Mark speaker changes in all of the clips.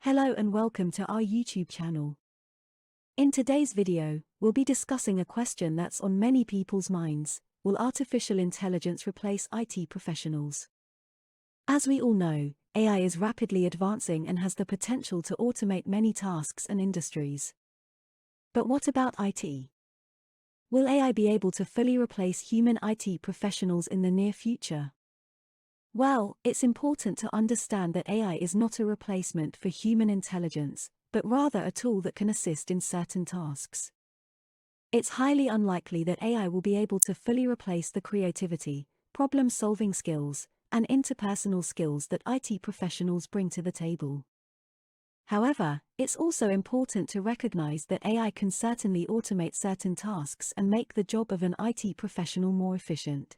Speaker 1: Hello and welcome to our YouTube channel. In today's video, we'll be discussing a question that's on many people's minds: will artificial intelligence replace IT professionals? As we all know, AI is rapidly advancing and has the potential to automate many tasks and industries. But what about IT? Will AI be able to fully replace human IT professionals in the near future? Well, it's important to understand that AI is not a replacement for human intelligence, but rather a tool that can assist in certain tasks. It's highly unlikely that AI will be able to fully replace the creativity, problem-solving skills, and interpersonal skills that IT professionals bring to the table. However, it's also important to recognize that AI can certainly automate certain tasks and make the job of an IT professional more efficient.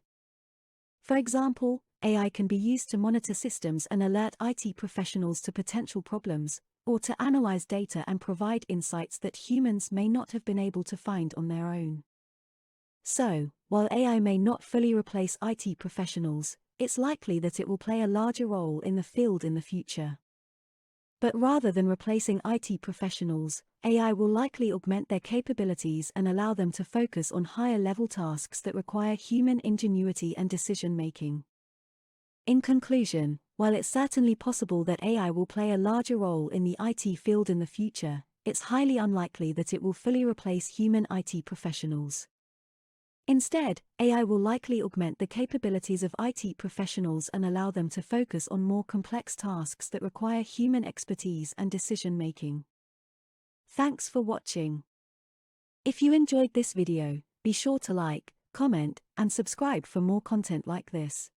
Speaker 1: For example, AI can be used to monitor systems and alert IT professionals to potential problems, or to analyze data and provide insights that humans may not have been able to find on their own. So, while AI may not fully replace IT professionals, it's likely that it will play a larger role in the field in the future. But rather than replacing IT professionals, AI will likely augment their capabilities and allow them to focus on higher-level tasks that require human ingenuity and decision-making. In conclusion, while it's certainly possible that AI will play a larger role in the IT field in the future, it's highly unlikely that it will fully replace human IT professionals. Instead, AI will likely augment the capabilities of IT professionals and allow them to focus on more complex tasks that require human expertise and decision-making. Thanks for watching. If you enjoyed this video, be sure to like, comment, and subscribe for more content like this.